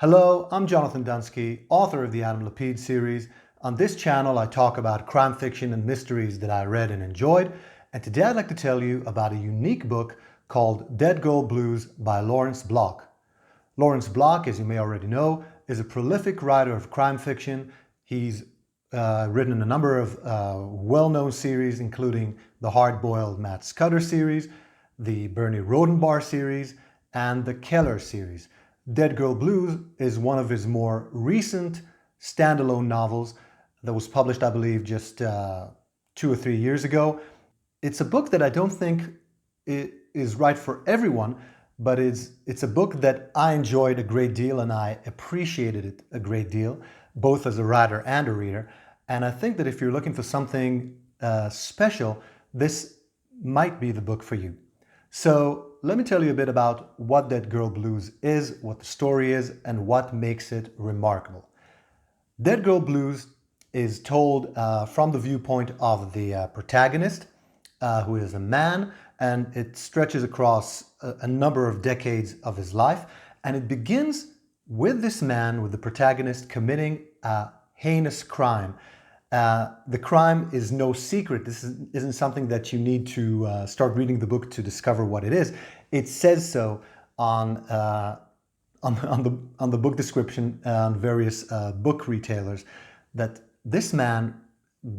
Hello, I'm Jonathan Dunsky, author of the Adam Lapid series. On this channel, I talk about crime fiction and mysteries that I read and enjoyed. And today I'd like to tell you about a unique book called Dead Girl Blues by Lawrence Block. Lawrence Block, as you may already know, is a prolific writer of crime fiction. He's written a number of well-known series, including the Hard-Boiled Matt Scudder series, the Bernie Rodenbar series, and the Keller series. Dead Girl Blues is one of his more recent standalone novels that was published, I believe, just 2 or 3 years ago. It's a book that I don't think is right for everyone, but it's a book that I enjoyed a great deal and I appreciated it a great deal, both as a writer and a reader. And I think that if you're looking for something special, this might be the book for you. So let me tell you a bit about what Dead Girl Blues is, what the story is, and what makes it remarkable. Dead Girl Blues is told from the viewpoint of the protagonist, who is a man, and it stretches across a number of decades of his life. And it begins with this man, with the protagonist, committing a heinous crime. The crime is no secret. This isn't something that you need to start reading the book to discover what it is. It says so on the book description on various book retailers that this man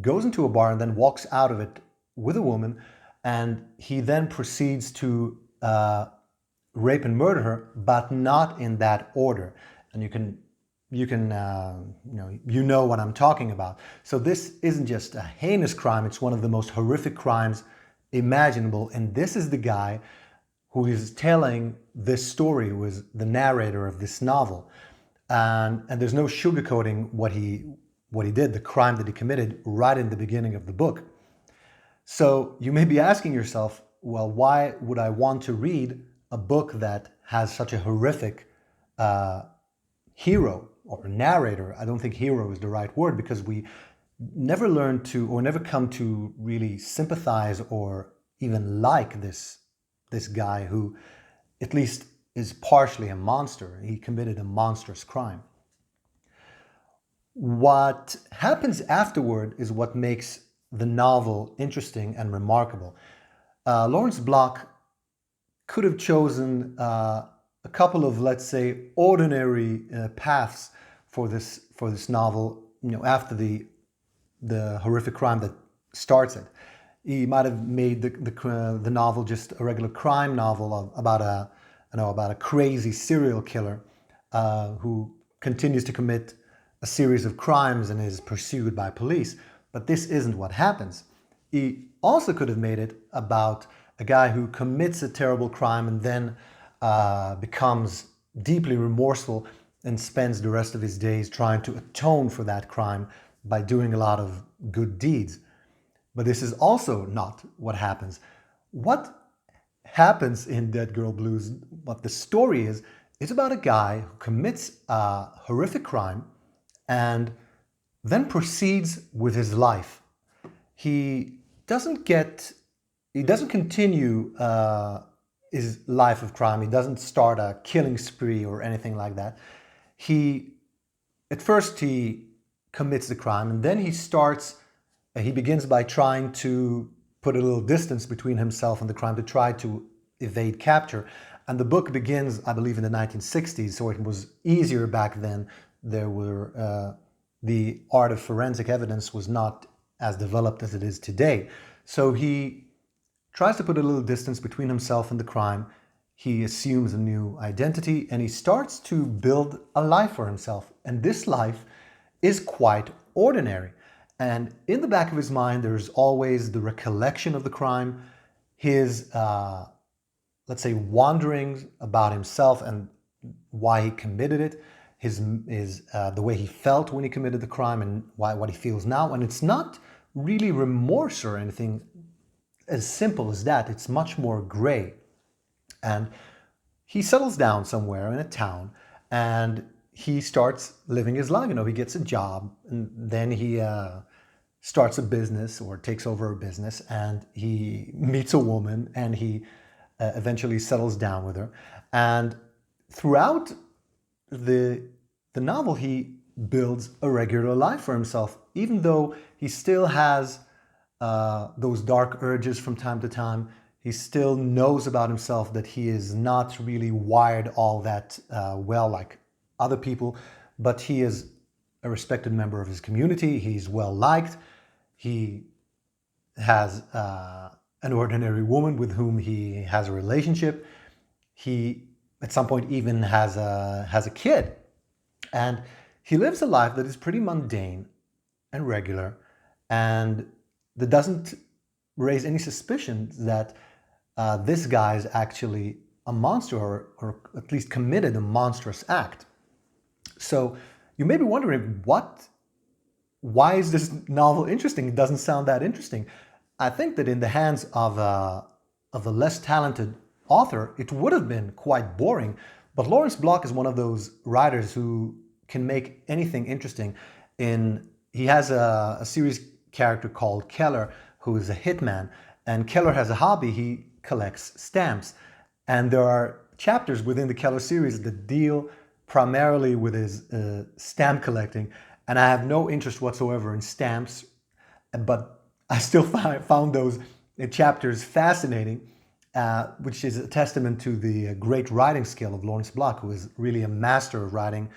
goes into a bar and then walks out of it with a woman, and he then proceeds to rape and murder her, but not in that order. And you know what I'm talking about. So this isn't just a heinous crime, it's one of the most horrific crimes imaginable. And this is the guy who is telling this story, who is the narrator of this novel. And there's no sugarcoating what he did, the crime that he committed right in the beginning of the book. So you may be asking yourself, well, why would I want to read a book that has such a horrific hero or narrator? I don't think hero is the right word, because we never learn to, or never come to really sympathize or even like this guy who at least is partially a monster. He committed a monstrous crime. What happens afterward is what makes the novel interesting and remarkable. Lawrence Block could have chosen a couple of, let's say, ordinary paths for this novel, after the horrific crime that starts it. He might have made the novel just a regular crime novel about a crazy serial killer who continues to commit a series of crimes and is pursued by police. But this isn't what happens. He also could have made it about a guy who commits a terrible crime and then becomes deeply remorseful and spends the rest of his days trying to atone for that crime by doing a lot of good deeds. But this is also not what happens. What happens in Dead Girl Blues, what the story is, about a guy who commits a horrific crime and then proceeds with his life. He doesn't continue his life of crime. He doesn't start a killing spree or anything like that. At first he commits the crime, and then he begins by trying to put a little distance between himself and the crime, to try to evade capture. And the book begins, I believe, in the 1960s, so it was easier back then. The art of forensic evidence was not as developed as it is today. So he tries to put a little distance between himself and the crime. He assumes a new identity and he starts to build a life for himself. And this life is quite ordinary. And in the back of his mind, there's always the recollection of the crime, his, let's say, wanderings about himself and why he committed it, the way he felt when he committed the crime and what he feels now. And it's not really remorse or anything as simple as that. It's much more gray. And he settles down somewhere in a town and he starts living his life. He gets a job, and then he starts a business or takes over a business, and he meets a woman, and he eventually settles down with her. And throughout the novel, he builds a regular life for himself, even though he still has those dark urges from time to time. He still knows about himself that he is not really wired all that well like other people, but he is a respected member of his community. He's well liked. He has an ordinary woman with whom he has a relationship. He, at some point, even has a kid. And he lives a life that is pretty mundane and regular, and that doesn't raise any suspicion that this guy is actually a monster, or at least committed a monstrous act. So you may be wondering, why is this novel interesting? It doesn't sound that interesting. I think that in the hands of a less talented author, it would have been quite boring. But Lawrence Block is one of those writers who can make anything interesting. He has a series character called Keller, who is a hitman. And Keller has a hobby. He collects stamps. And there are chapters within the Keller series that deal primarily with his stamp collecting. And I have no interest whatsoever in stamps, but I still found those chapters fascinating, which is a testament to the great writing skill of Lawrence Block, who is really a master of writing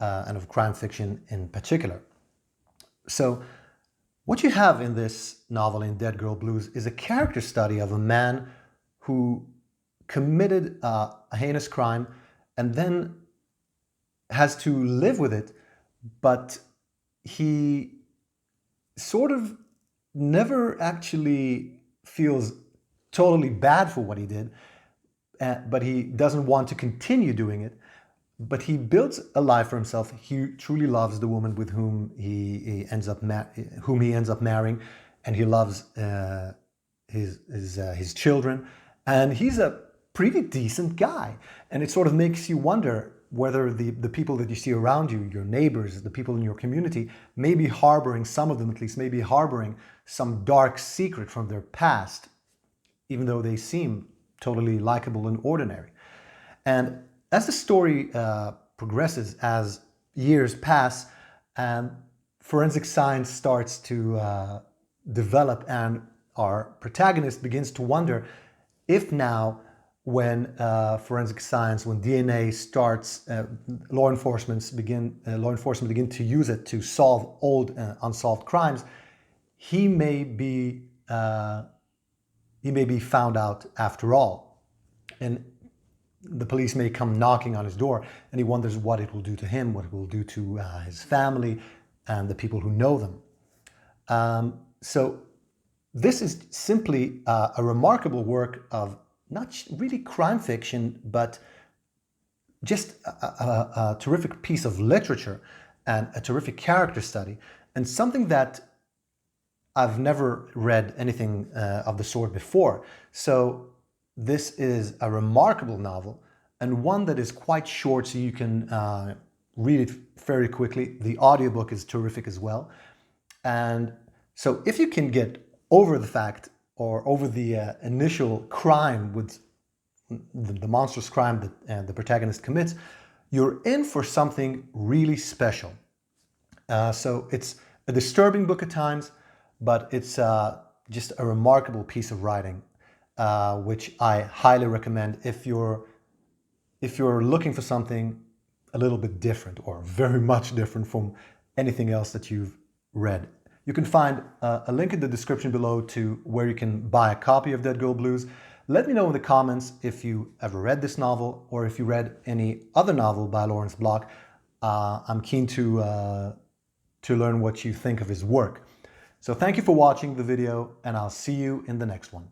and of crime fiction in particular. So what you have in this novel, in Dead Girl Blues, is a character study of a man who committed a heinous crime and then has to live with it, but he sort of never actually feels totally bad for what he did, but he doesn't want to continue doing it. But he builds a life for himself. He truly loves the woman with whom he ends up marrying, and he loves his children. And he's a pretty decent guy. And it sort of makes you wonder whether the people that you see around you, your neighbors, the people in your community, may be harboring, some of them at least, may be harboring some dark secret from their past, even though they seem totally likable and ordinary. And as the story progresses, as years pass, and forensic science starts to develop, and our protagonist begins to wonder if now, when forensic science, when DNA starts, law enforcement begin to use it to solve old unsolved crimes, he may be found out after all, and the police may come knocking on his door, and he wonders what it will do to him, what it will do to his family and the people who know them. So this is simply a remarkable work of not really crime fiction, but just a terrific piece of literature and a terrific character study, and something that I've never read anything of the sort before. So this is a remarkable novel, and one that is quite short, so you can read it very quickly. The audiobook is terrific as well. And so if you can get over the fact, or over the initial crime, with the monstrous crime that the protagonist commits, you're in for something really special. So it's a disturbing book at times, but it's just a remarkable piece of writing, which I highly recommend if you're looking for something a little bit different, or very much different from anything else that you've read. You can find a link in the description below to where you can buy a copy of Dead Girl Blues. Let me know in the comments if you ever read this novel, or if you read any other novel by Lawrence Block. I'm keen to learn what you think of his work. So thank you for watching the video, and I'll see you in the next one.